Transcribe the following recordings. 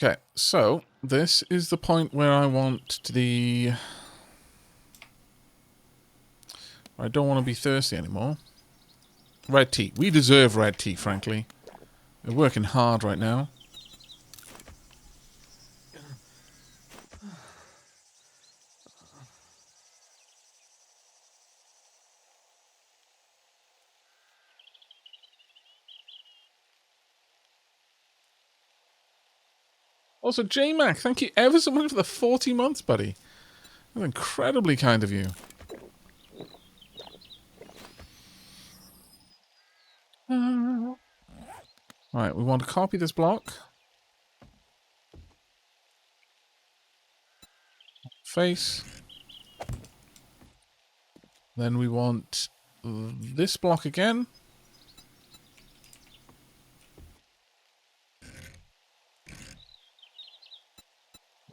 Okay, so this is the point where I want the... I don't want to be thirsty anymore. Red tea. We deserve red tea, frankly. We're working hard right now. Also, J-Mac, thank you ever so much for the 40 months, buddy. That's incredibly kind of you. Right, we want to copy this block. Face. Then we want this block again.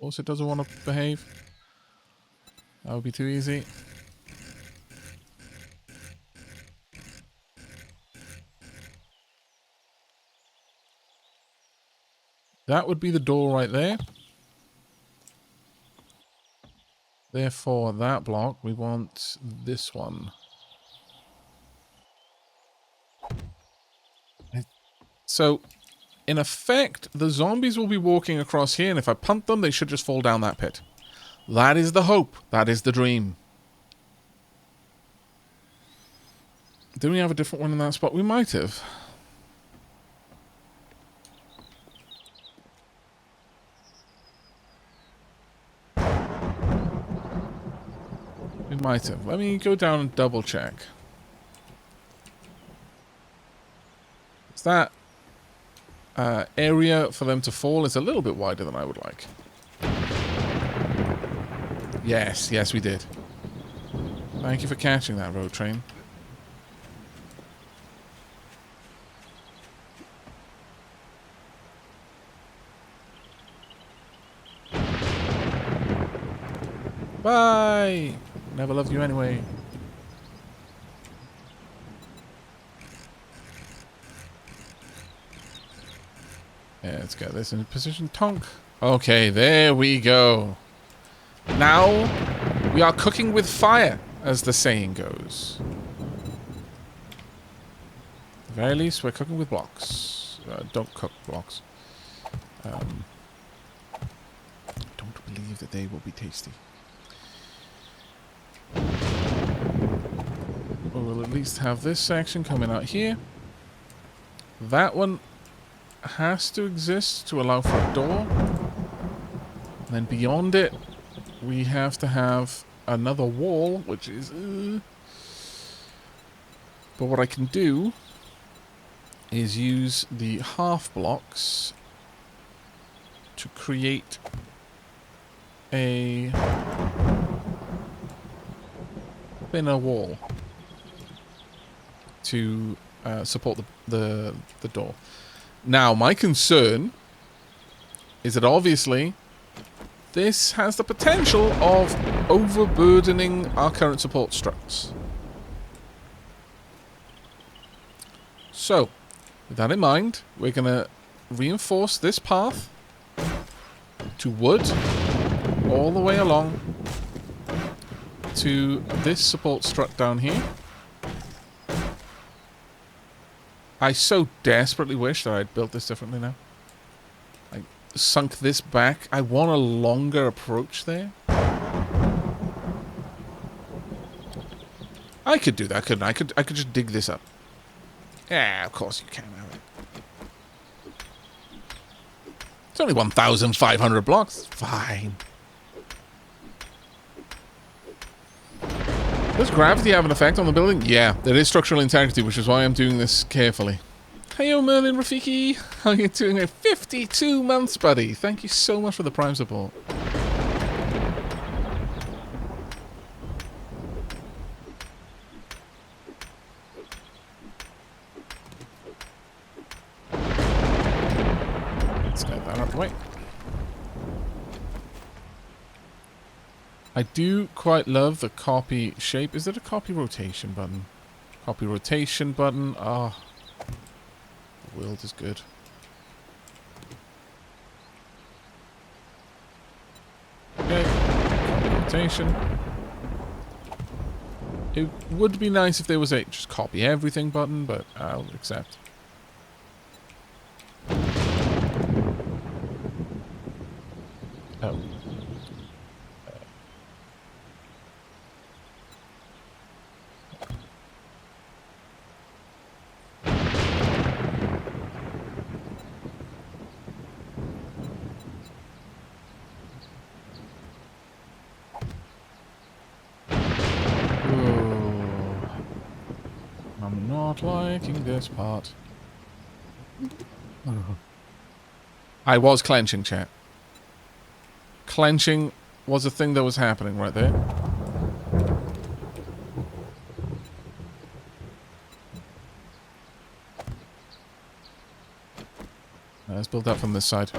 Also doesn't want to behave. That would be too easy. That would be the door right there. Therefore, that block, we want this one. So, in effect, the zombies will be walking across here, and if I punt them, they should just fall down that pit. That is the hope. That is the dream. Didn't we have a different one in that spot? We might have. We might have. Let me go down and double check. Is that area for them to fall is a little bit wider than I would like. Yes, yes we did. Thank you for catching that, road train. Bye! Never loved you anyway. Yeah, let's get this in position. Tonk. Okay, there we go. Now we are cooking with fire, as the saying goes. At the very least, we're cooking with blocks. Don't cook blocks. Don't believe that they will be tasty. We'll at least have this section coming out here. That one has to exist to allow for a door. And then beyond it, we have to have another wall, which is... But what I can do is use the half blocks to create a thinner wall to support the door. Now, my concern is that obviously this has the potential of overburdening our current support struts. So, with that in mind, we're going to reinforce this path to wood all the way along to this support strut down here. I so desperately wish that I'd built this differently now. I sunk this back. I want a longer approach there. I could do that, couldn't I? I could just dig this up. Yeah, of course you can. It's only 1,500 blocks. Fine. Does gravity have an effect on the building? Yeah, there is structural integrity, which is why I'm doing this carefully. Heyo, Merlin Rafiki. How are you doing? 52 months, buddy. Thank you so much for the Prime support. Let's get that out of the way. I do quite love the copy shape. Is it a copy rotation button? Copy rotation button. Ah, oh, the world is good. invitation. It would be nice if there was a just copy everything button, but I'll accept. Oh. I'm not liking this part. I was clenching, chat. Clenching was a thing that was happening right there. Let's build up from this side.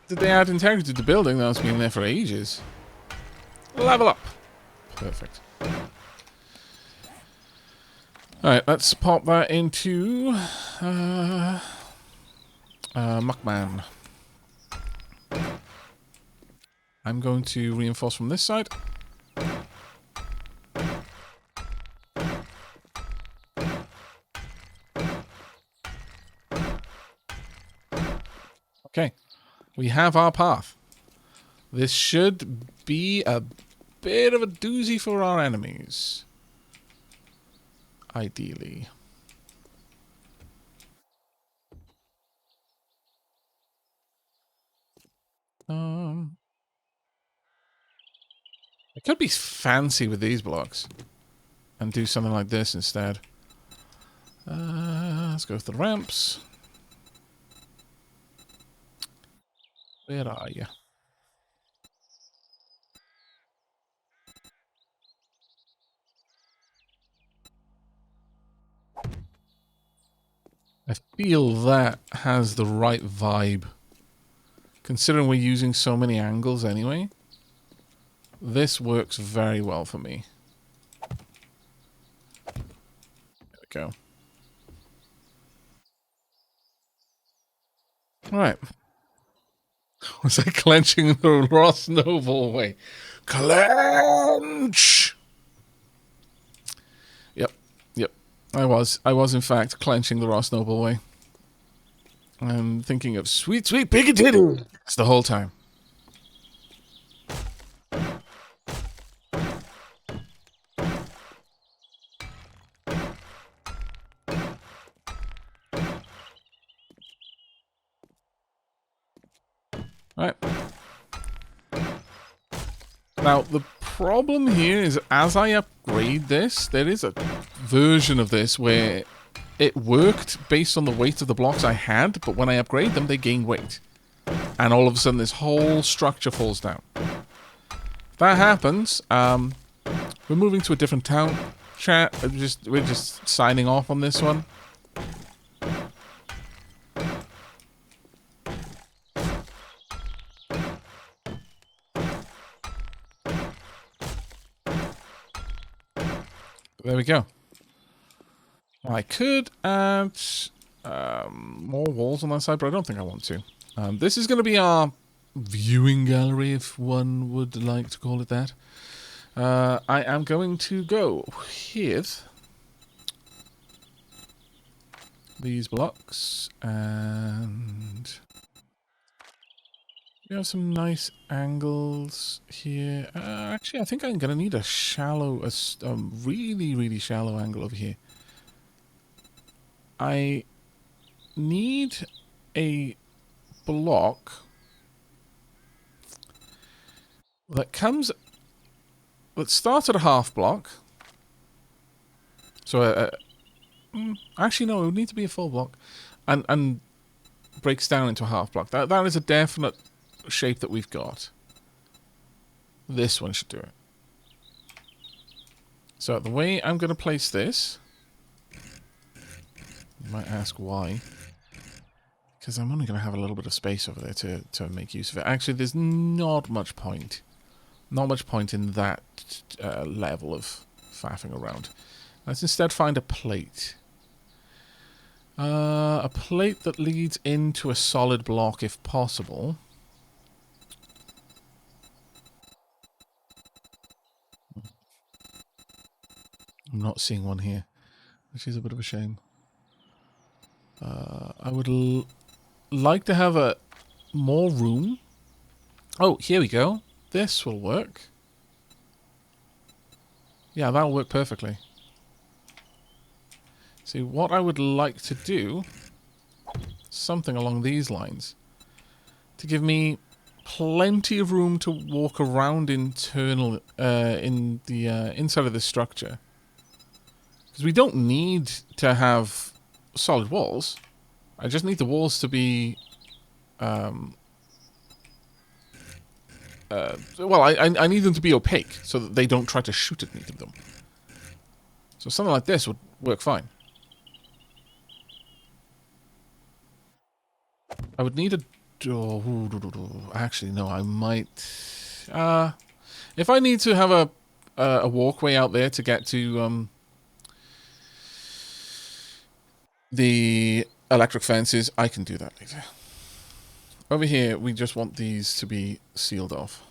Did they add integrity to the building? That's been there for ages. Level up. Perfect. Alright, let's pop that into Muckman. I'm going to reinforce from this side. Okay. We have our path. This should be a bit of a doozy for our enemies. Ideally. I could be fancy with these blocks and do something like this instead. Let's go with the ramps. Where are you? I feel that has the right vibe. Considering we're using so many angles anyway, this works very well for me. There we go. Alright. Was I clenching the Ross Noble way? Clench! Yep. I was in fact clenching the Ross Noble way. I'm thinking of sweet, sweet Piccadilly. It's the whole time. Alright. Now, the problem here is as I upgrade this, there is a version of this where it worked based on the weight of the blocks I had, but when I upgrade them, they gain weight. And all of a sudden, this whole structure falls down. If that happens, we're moving to a different town. Chat, we're just signing off on this one. There we go. I could add more walls on that side, but I don't think I want to. This is going to be our viewing gallery, if one would like to call it that. I am going to go with these blocks, and we have some nice angles here. Actually, I think I'm going to need a shallow, really, really shallow angle over here. I need a block that starts at a half block. So, actually, no, it would need to be a full block, and breaks down into a half block. That is a definite shape that we've got. This one should do it. So the way I'm going to place this, you might ask why. Because I'm only going to have a little bit of space over there to make use of it. Actually, there's not much point. Not much point in that level of faffing around. Let's instead find a plate. A plate that leads into a solid block if possible. I'm not seeing one here, which is a bit of a shame. I would like to have a more room. Oh, here we go. This will work. Yeah, that'll work perfectly. See, what I would like to do, something along these lines, to give me plenty of room to walk around in the inside of the structure. Because we don't need to have solid walls. I just need the walls to be... well, I need them to be opaque so that they don't try to shoot at me with them. So something like this would work fine. I would need a door. Actually, no, I might... if I need to have a walkway out there to get to the electric fences, I can do that later. Over here, we just want these to be sealed off.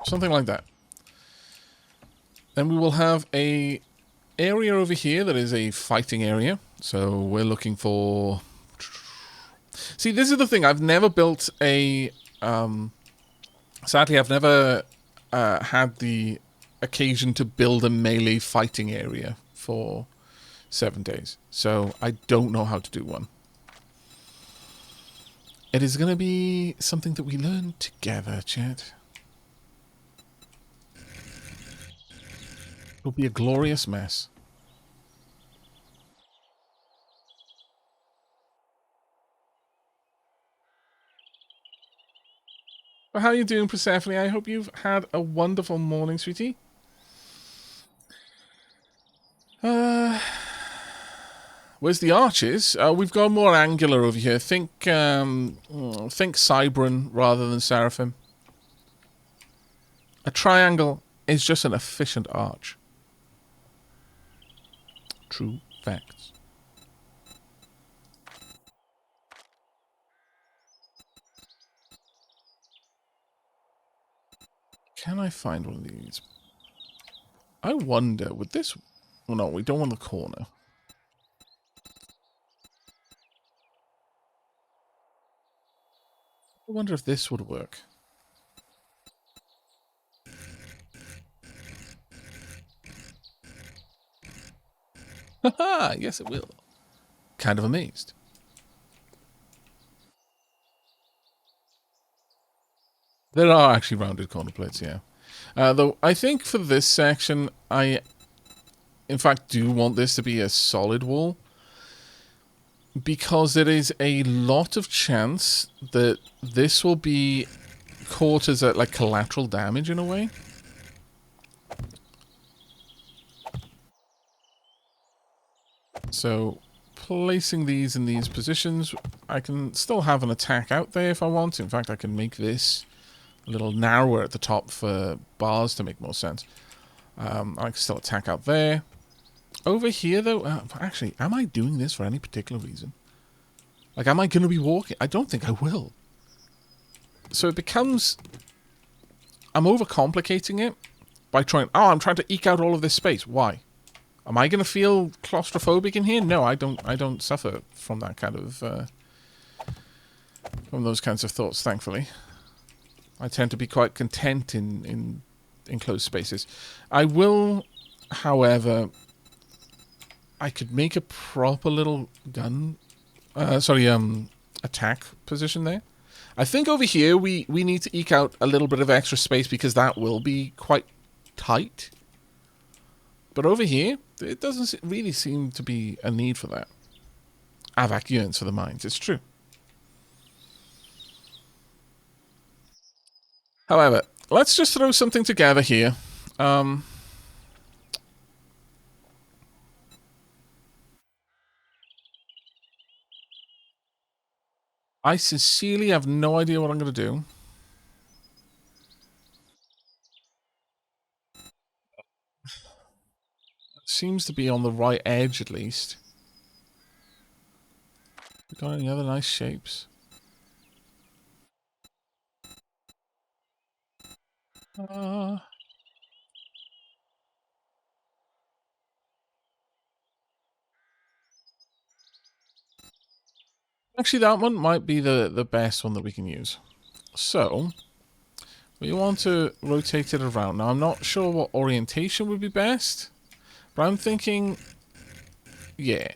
Something like that. Then we will have a area over here that is a fighting area. So we're looking for... See, this is the thing. I've never built a... Sadly, I've never had the occasion to build a melee fighting area for 7 days. So I don't know how to do one. It is going to be something that we learn together, chat. It'll be a glorious mess. Well, how are you doing, Persephone? I hope you've had a wonderful morning, sweetie. Where's the arches? We've got more angular over here. Think Cybran rather than Seraphim. A triangle is just an efficient arch. True facts. Can I find one of these? I wonder, would this... Oh, no, we don't want the corner. I wonder if this would work. Haha, yes it will. Kind of amazed. There are actually rounded corner plates, yeah. Though I think for this section, I in fact do want this to be a solid wall. Because there is a lot of chance that this will be caught as like collateral damage in a way. So, placing these in these positions, I can still have an attack out there if I want. In fact, I can make this a little narrower at the top for bars to make more sense. I can still attack out there. Over here, though, actually, am I doing this for any particular reason? Like, am I going to be walking? I don't think I will. So it becomes... I'm overcomplicating it by trying... Oh, I'm trying to eke out all of this space. Why? Am I going to feel claustrophobic in here? No, I don't suffer from that kind of... from those kinds of thoughts, thankfully. I tend to be quite content in enclosed spaces. I will, however... I could make a proper little gun... attack position there. I think over here we need to eke out a little bit of extra space because that will be quite tight. But over here, it doesn't really seem to be a need for that. Aavak yearns for the mines, it's true. However, let's just throw something together here. I sincerely have no idea what I'm going to do. Seems to be on the right edge, at least. We got any other nice shapes? Actually, that one might be the best one that we can use. So, we want to rotate it around. Now, I'm not sure what orientation would be best, but I'm thinking, yeah,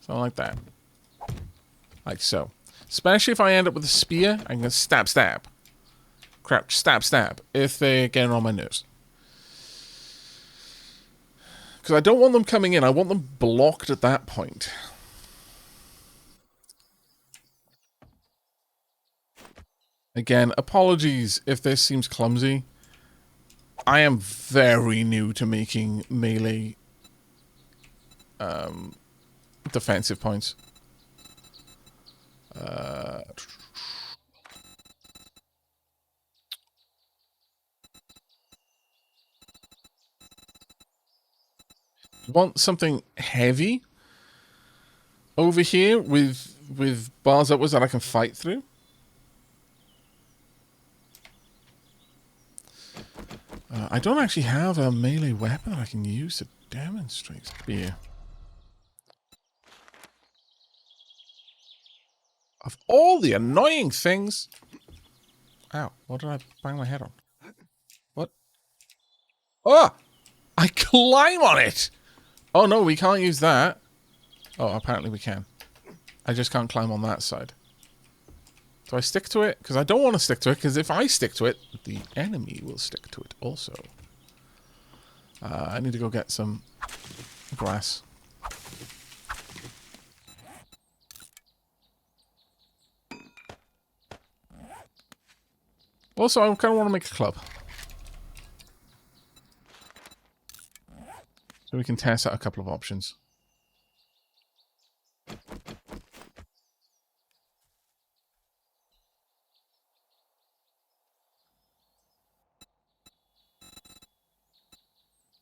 something like that. Like so. Especially if I end up with a spear, I can stab, stab. Crouch, stab, stab, if they're getting on my nerves. Because I don't want them coming in, I want them blocked at that point. Again, apologies if this seems clumsy. I am very new to making melee defensive points. Want something heavy over here with bars upwards that I can fight through. I don't actually have a melee weapon that I can use to demonstrate spear. Of all the annoying things... Ow, what did I bang my head on? What? Oh! I climb on it! Oh no, we can't use that. Oh, apparently we can. I just can't climb on that side. Do I stick to it? Because I don't want to stick to it, because if I stick to it, the enemy will stick to it also. I need to go get some grass. Also, I kind of want to make a club. So we can test out a couple of options.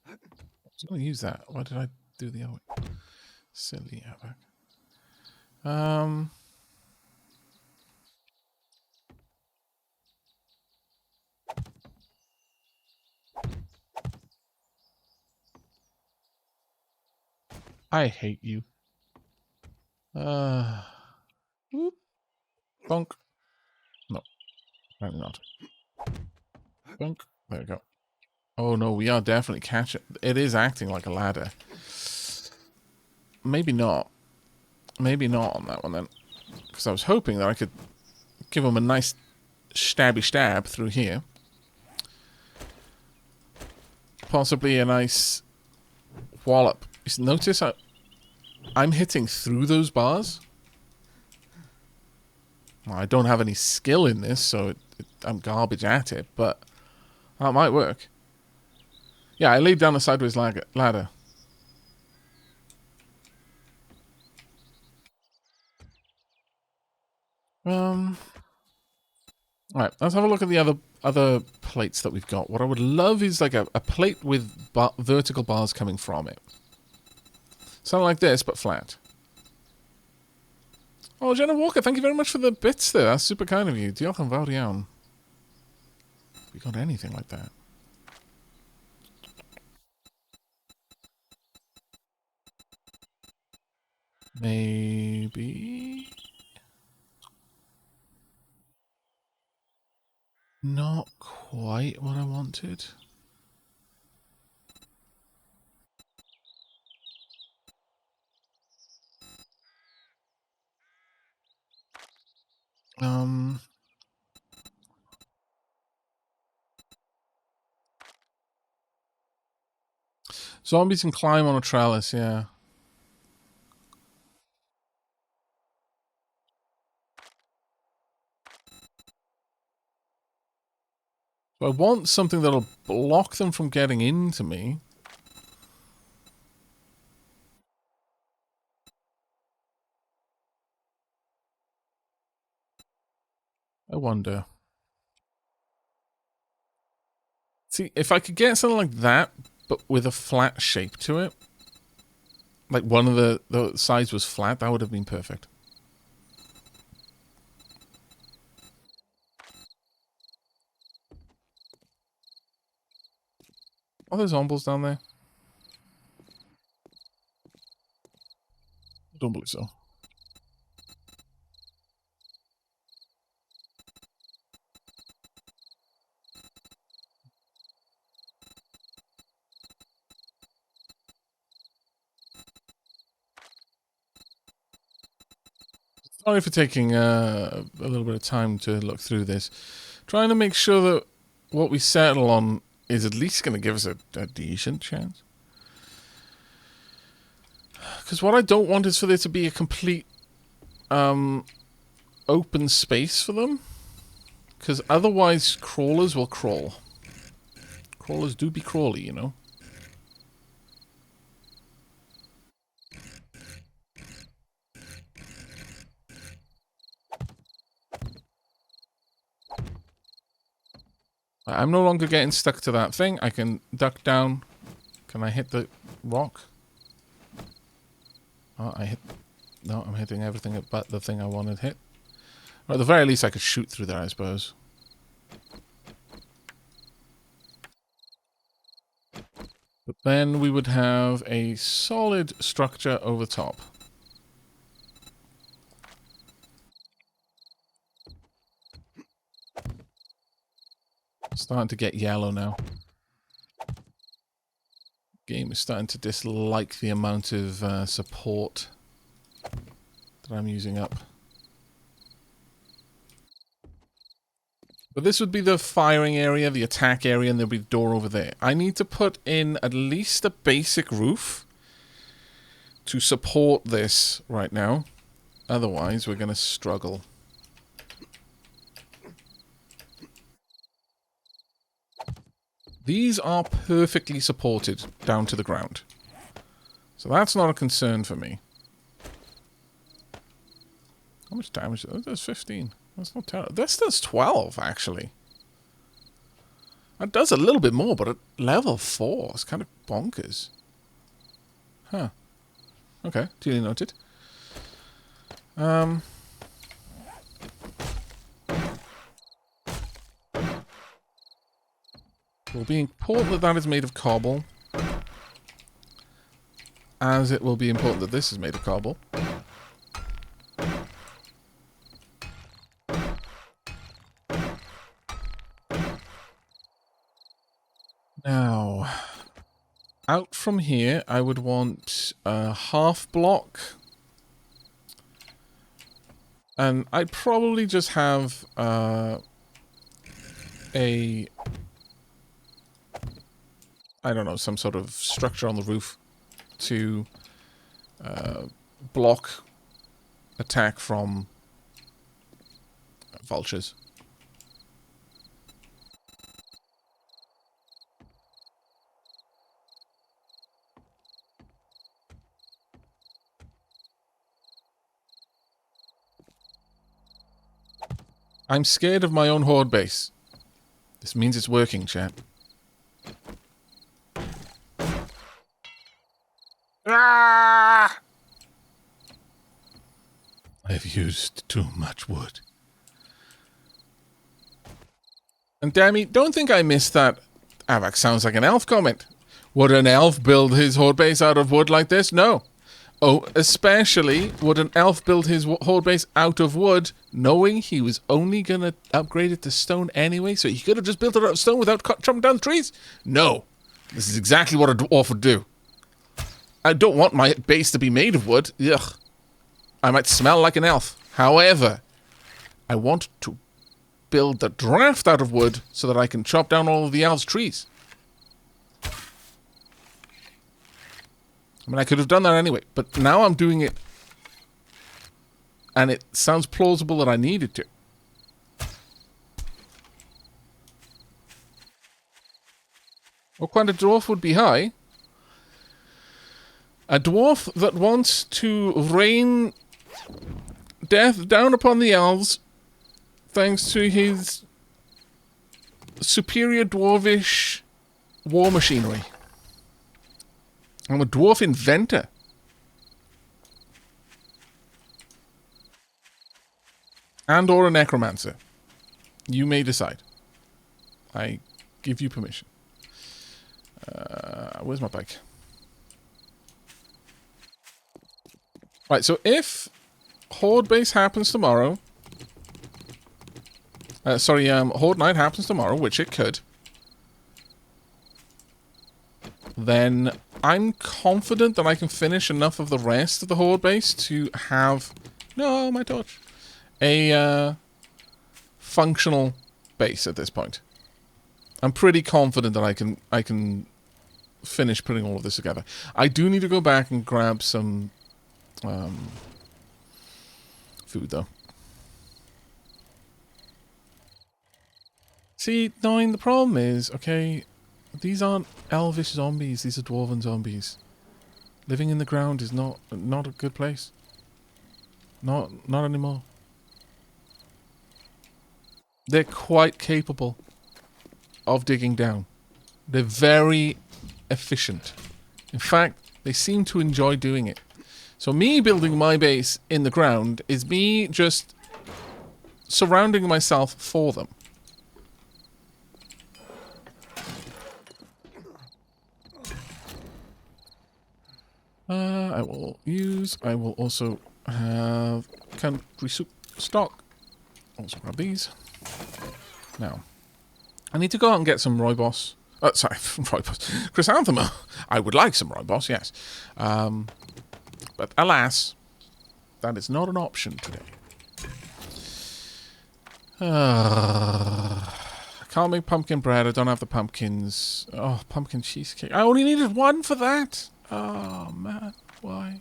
I was going to use that. Why did I do the other way? Silly Aavak. I hate you. Whoop. Bonk. No, apparently not. Bonk. There we go. Oh no, we are definitely catching. It is acting like a ladder. Maybe not. Maybe not on that one then. Because I was hoping that I could give him a nice stabby stab through here. Possibly a nice wallop. Notice I'm hitting through those bars. Well, I don't have any skill in this, so I'm garbage at it, but that might work. Yeah, I laid down a sideways ladder. Alright, let's have a look at the other plates that we've got. What I would love is like a plate with vertical bars coming from it. Something like this, but flat. Oh, Jenna Walker, thank you very much for the bits there. That's super kind of you. Diolch yn fawr iawn. We got anything like that. Maybe... Not quite what I wanted. Zombies can climb on a trellis, yeah. So I want something that'll block them from getting into me. I wonder. See, if I could get something like that, but with a flat shape to it, like one of the sides was flat, that would have been perfect. Are there zombies down there? I don't believe so. Sorry for taking a little bit of time to look through this. Trying to make sure that what we settle on is at least going to give us a decent chance. Because what I don't want is for there to be a complete open space for them. Because otherwise crawlers will crawl. Crawlers do be crawly, you know. I'm no longer getting stuck to that thing. I can duck down. Can I hit the rock? Oh, I hit... No, I'm hitting everything but the thing I wanted hit. Or at the very least, I could shoot through there, I suppose. But then we would have a solid structure over top. Starting to get yellow now. Game is starting to dislike the amount of support that I'm using up. But this would be the firing area, the attack area, and there'll be a door over there. I need to put in at least a basic roof to support this right now. Otherwise, we're going to struggle. These are perfectly supported down to the ground. So that's not a concern for me. How much damage? Oh, that's 15. That's not terrible. This does 12, actually. That does a little bit more, but at level 4, it's kind of bonkers. Huh. Okay, duly noted. It will be important that that is made of cobble. As it will be important that this is made of cobble. Now, out from here, I would want a half block. And I'd probably just have I don't know, some sort of structure on the roof to block attack from vultures. I'm scared of my own horde base. This means it's working, chat. Ah! I've used too much wood. And Dammy, don't think I missed that. Aavak sounds like an elf comment. Would an elf build his horde base out of wood like this? No. Oh, especially would an elf build his horde base out of wood, knowing he was only going to upgrade it to stone anyway, so he could have just built it out of stone without chopping down the trees? No. This is exactly what a dwarf would do. I don't want my base to be made of wood. Ugh. I might smell like an elf. However, I want to build the draft out of wood so that I can chop down all of the elves' trees. I mean, I could have done that anyway, but now I'm doing it, and it sounds plausible that I needed to. What kind of dwarf would be high? A dwarf that wants to rain death down upon the elves thanks to his superior dwarvish war machinery. I'm a dwarf inventor. And or a necromancer. You may decide. I give you permission. Where's my bike? Right, so if Horde base happens tomorrow... Horde night happens tomorrow, which it could. Then I'm confident that I can finish enough of the rest of the Horde base to have... No, my torch. A functional base at this point. I'm pretty confident that I can finish putting all of this together. I do need to go back and grab some food though. See, Nine, the problem is, okay, these aren't elvish zombies, these are dwarven zombies. Living in the ground is not a good place. Not anymore. They're quite capable of digging down. They're very efficient. In fact, they seem to enjoy doing it. So me building my base in the ground is me just surrounding myself for them. I will also have country soup stock. Also grab these. Now, I need to go out and get some rooibos. Sorry, rooibos. Chrysanthemum. I would like some rooibos, yes. But alas, that is not an option today. I can't make pumpkin bread. I don't have the pumpkins. Oh, pumpkin cheesecake. I only needed one for that. Oh, man. Why?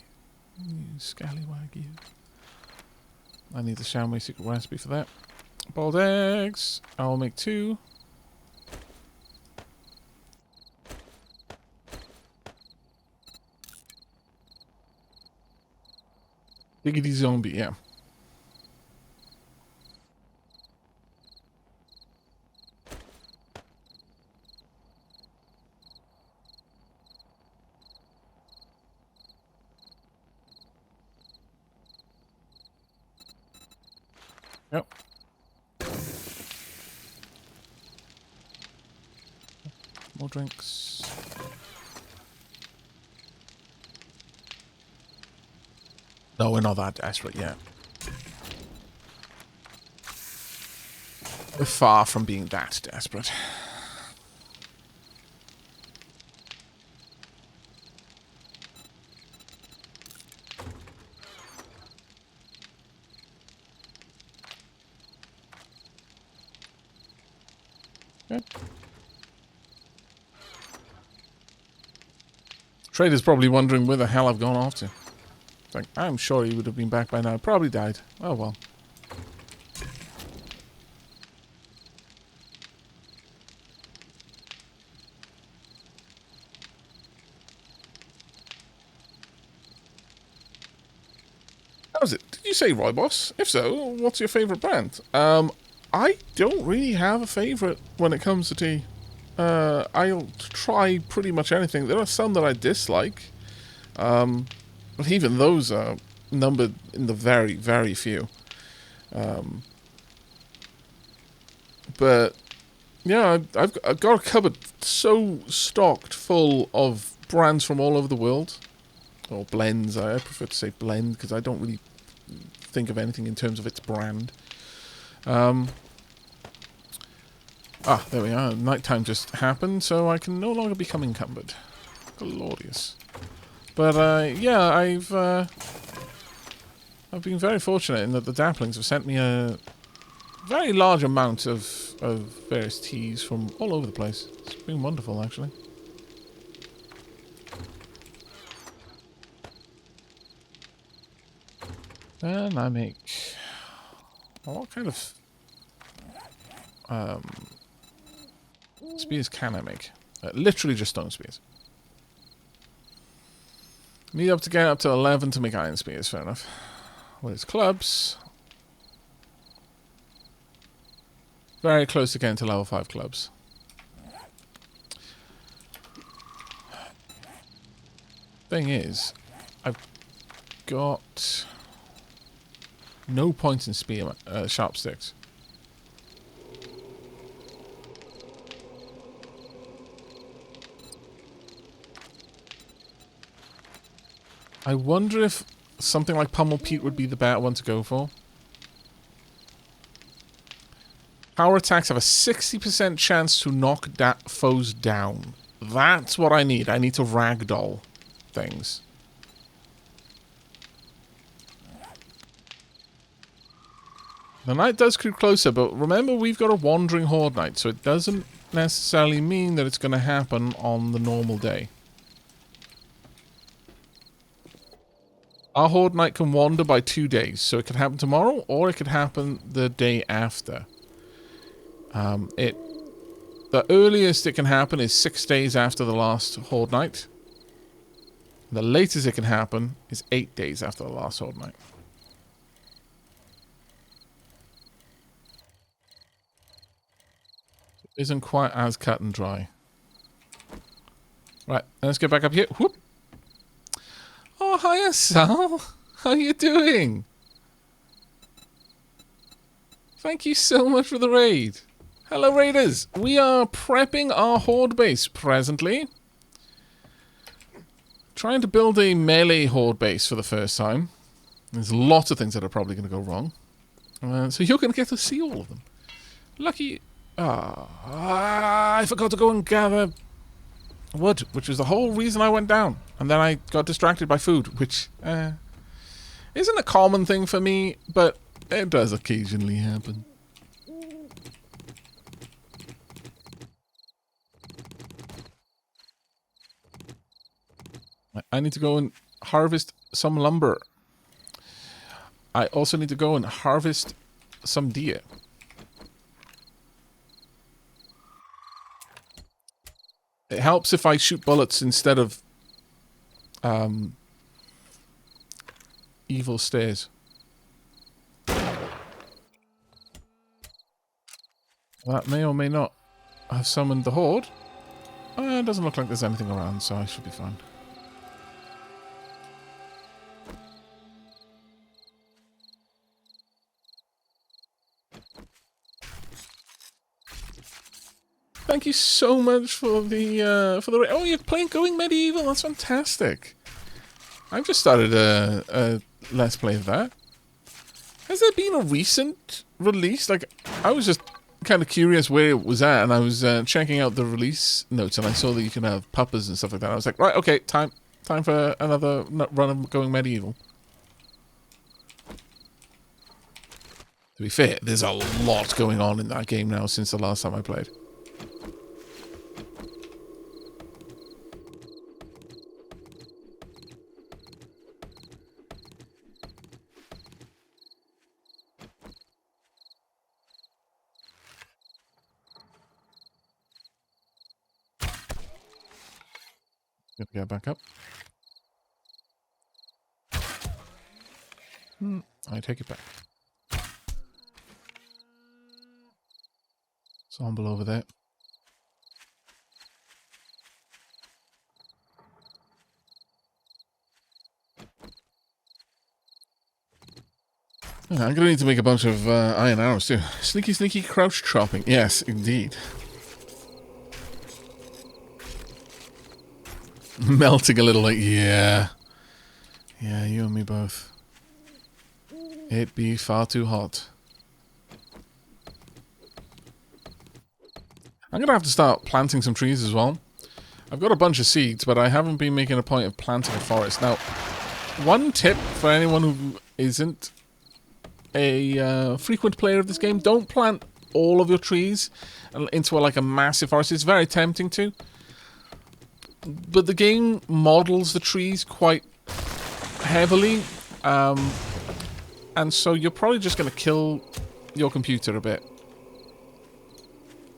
You scallywag, you. I need the Xiaomi secret recipe for that. Boiled eggs. I'll make 2. Diggity zombie, yeah. Yep. More drinks. No, we're not that desperate yet. We're far from being that desperate. Okay. Trader's probably wondering where the hell I've gone off to. It's like, I'm sure he would have been back by now. Probably died. Oh well. How is it? Did you say rooibos? If so, what's your favourite brand? I don't really have a favourite when it comes to tea. I'll try pretty much anything. There are some that I dislike. But even those are numbered in the very, very few. But yeah, I've got a cupboard so stocked full of brands from all over the world. Or blends. I prefer to say blend because I don't really think of anything in terms of its brand. There we are. Nighttime just happened, so I can no longer become encumbered. Glorious. But yeah, I've been very fortunate in that the Dapplings have sent me a very large amount of various teas from all over the place. It's been wonderful, actually. And I make... what kind of spears can I make? Literally just stone spears. Need up to get up to 11 to make iron spears, fair enough. Where's clubs? Very close to getting to level 5 clubs. Thing is, I've got no points in spear sharp sticks. I wonder if something like Pummel Pete would be the better one to go for. Power attacks have a 60% chance to knock foes down. That's what I need. I need to ragdoll things. The night does creep closer, but remember we've got a wandering horde night, so it doesn't necessarily mean that it's going to happen on the normal day. Our horde night can wander by 2 days, so it could happen tomorrow, or it could happen the day after. The earliest it can happen is 6 days after the last horde night. The latest it can happen is 8 days after the last horde night. It isn't quite as cut and dry. Right, let's get back up here. Whoop. Oh, hiya, Sal. How you doing? Thank you so much for the raid. Hello, raiders. We are prepping our horde base presently. Trying to build a melee horde base for the first time. There's lots of things that are probably going to go wrong. So you're going to get to see all of them. Lucky... I forgot to go and gather wood, which was the whole reason I went down. And then I got distracted by food, which isn't a common thing for me, but it does occasionally happen. I need to go and harvest some lumber. I also need to go and harvest some deer. It helps if I shoot bullets instead of evil stairs. That may or may not have summoned the horde. It doesn't look like there's anything around, so I should be fine. Thank you so much for the oh, you're playing Going Medieval. That's fantastic. I've just started a Let's Play of that. Has there been a recent release? Like, I was just kind of curious where it was at, and I was checking out the release notes, and I saw that you can have puppers and stuff like that. I was like, right, okay, time for another run of Going Medieval. To be fair, there's a lot going on in that game now since the last time I played. Get back up. I take it back. Zombie over there. I'm going to need to make a bunch of iron arrows too. Sneaky, sneaky crouch chopping. Yes, indeed. Melting a little, like, yeah. Yeah, you and me both. It'd be far too hot. I'm going to have to start planting some trees as well. I've got a bunch of seeds, but I haven't been making a point of planting a forest. Now, one tip for anyone who isn't a frequent player of this game, don't plant all of your trees into like a massive forest. It's very tempting to. But the game models the trees quite heavily, and so you're probably just going to kill your computer a bit.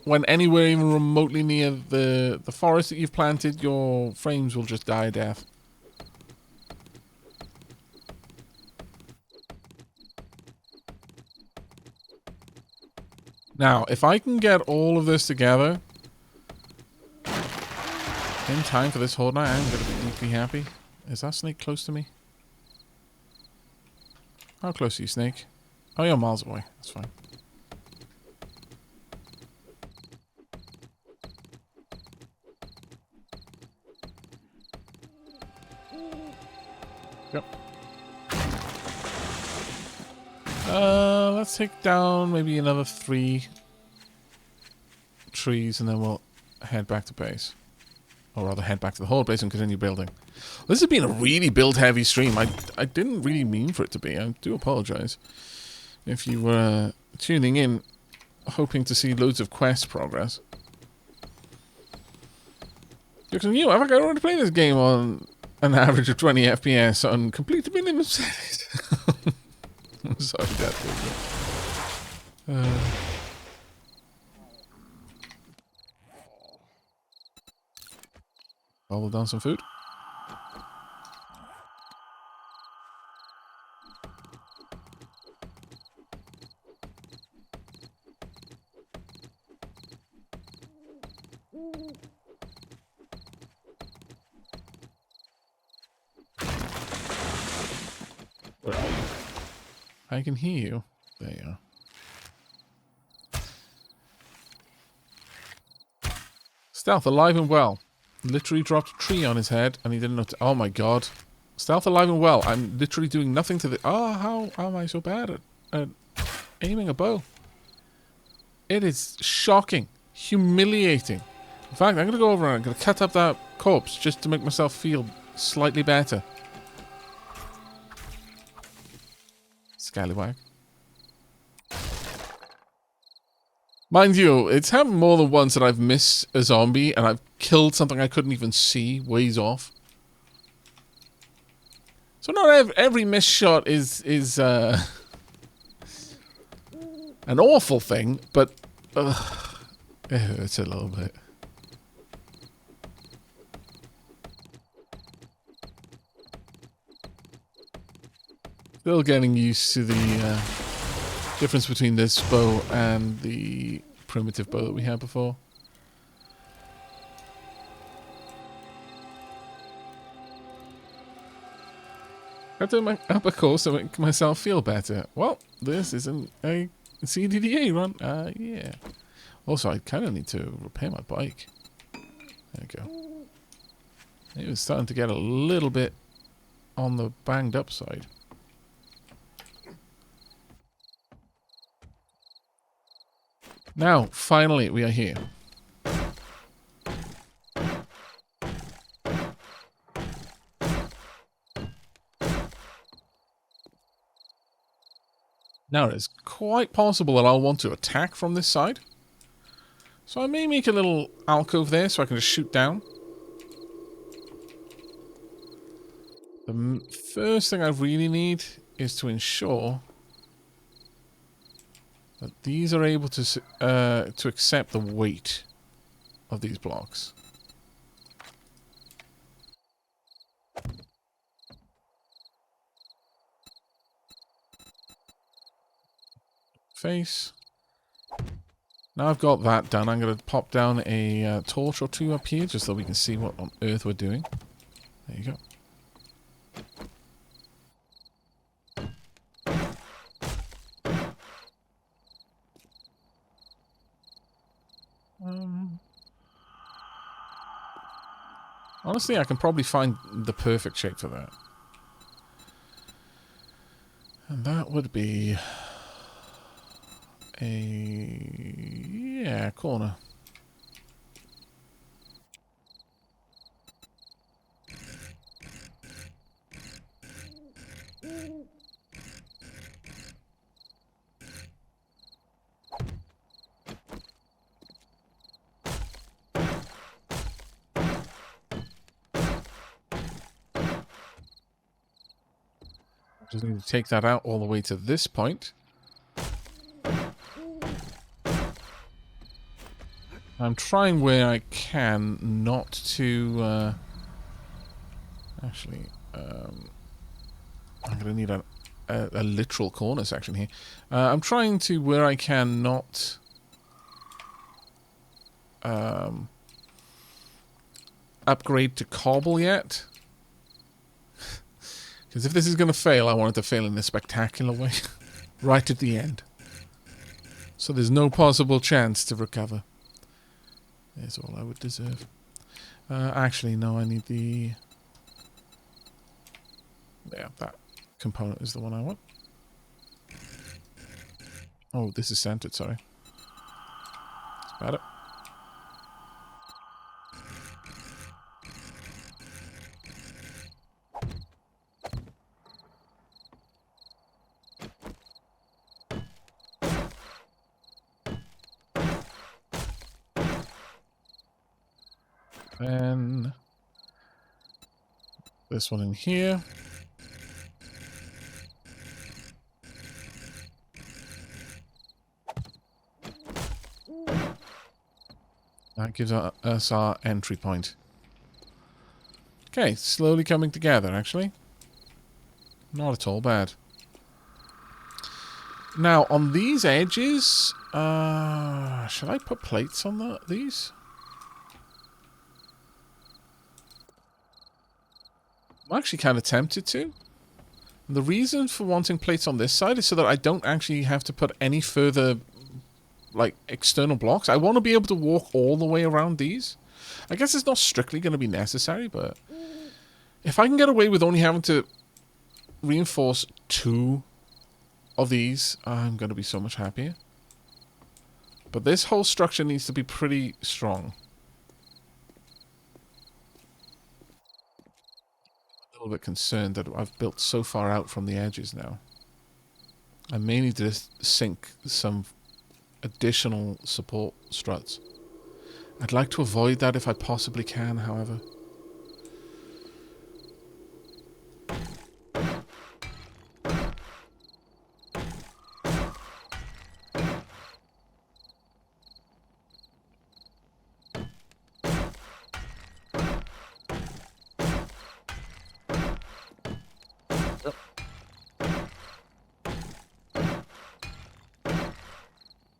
when anywhere even remotely near the forest that you've planted, your frames will just die a death. Now, if I can get all of this together in time for this horde night, I'm going to be deeply happy. Is that snake close to me? How close are you, snake? Oh, you're miles away. That's fine. Yep. Let's take down maybe another 3 trees and then we'll head back to base. Or rather head back to the horde base and continue building. This has been a really build-heavy stream. I didn't really mean for it to be. I do apologize. If you were tuning in, hoping to see loads of quest progress. Because you, Aavak, I already played this game on an average of 20 FPS on complete minimum settings. I'm sorry, Dad. Bobble down some food. Where are you? I can hear you. There you are. Stealth alive and well. Literally dropped a tree on his head and he didn't know to... Oh my god. Stealth alive and well. I'm literally doing nothing to the... Oh, how am I so bad at aiming a bow? It is shocking. Humiliating. In fact, I'm going to go over and I'm going to cut up that corpse just to make myself feel slightly better. Scallywag. Mind you, it's happened more than once that I've missed a zombie and I've killed something I couldn't even see ways off. So not every missed shot is an awful thing, but it hurts a little bit. Still getting used to the difference between this bow and the primitive bow that we had before. I do my upper course to make myself feel better. Well, this isn't a CDDA run. Yeah. Also, I kind of need to repair my bike. There we go. It was starting to get a little bit on the banged up side. Now, finally, we are here. Now, it is quite possible that I'll want to attack from this side. So I may make a little alcove there so I can just shoot down. The first thing I really need is to ensure that these are able to accept the weight of these blocks. Face. Now I've got that done, I'm going to pop down a torch or two up here just so we can see what on earth we're doing. There you go. Honestly, I can probably find the perfect shape for that. And that would be a corner. Just need to take that out all the way to this point. I'm trying where I can not to... actually, I'm going to need a literal corner section here. I'm trying to, where I can, not... upgrade to cobble yet. Because if this is going to fail, I want it to fail in a spectacular way. Right at the end. So there's no possible chance to recover. There's all I would deserve. Actually, no, I need the... Yeah, that component is the one I want. Oh, this is centered, sorry. That's about it. Then this one in here. That gives us our entry point. Okay, slowly coming together, actually. Not at all bad. Now, on these edges, should I put plates on these? I'm actually kind of tempted to. And the reason for wanting plates on this side is so that I don't actually have to put any further, like, external blocks. I want to be able to walk all the way around these. I guess it's not strictly going to be necessary, but if I can get away with only having to reinforce 2 of these, I'm going to be so much happier. But this whole structure needs to be pretty strong. A little bit concerned that I've built so far out from the edges now. I may need to sink some additional support struts. I'd like to avoid that if I possibly can, however.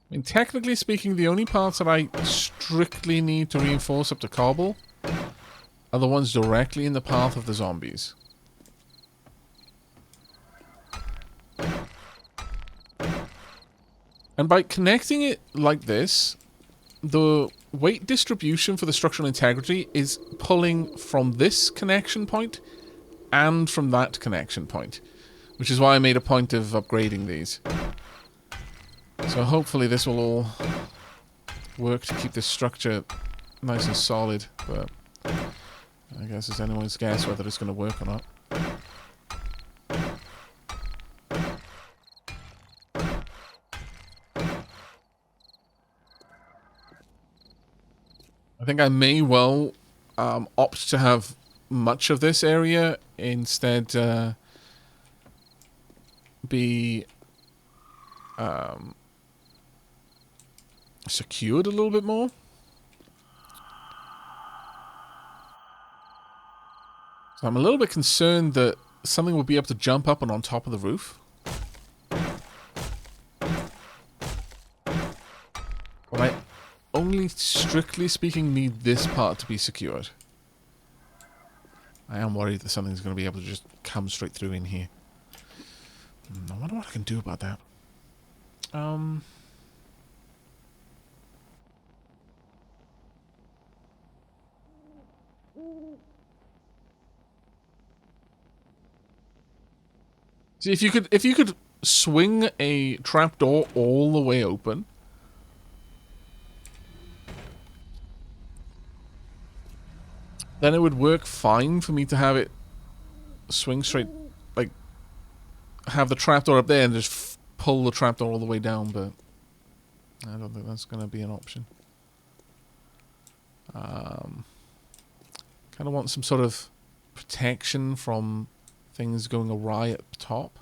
I mean, technically speaking, the only parts that I strictly need to reinforce up to cobble are the ones directly in the path of the zombies. And by connecting it like this, the weight distribution for the structural integrity is pulling from this connection point and from that connection point, which is why I made a point of upgrading these. So hopefully this will all work to keep this structure nice and solid, but I guess it's anyone's guess whether it's going to work or not. I think I may well opt to have much of this area instead be secured a little bit more. So I'm a little bit concerned that something will be able to jump up and on top of the roof. But I only, strictly speaking, need this part to be secured. I am worried that something's going to be able to just come straight through in here. I wonder what I can do about that. See, if you could swing a trapdoor all the way open, then it would work fine for me to have it swing straight, like, have the trapdoor up there and just pull the trapdoor all the way down, but I don't think that's going to be an option. Kind of want some sort of protection from things going awry at the top.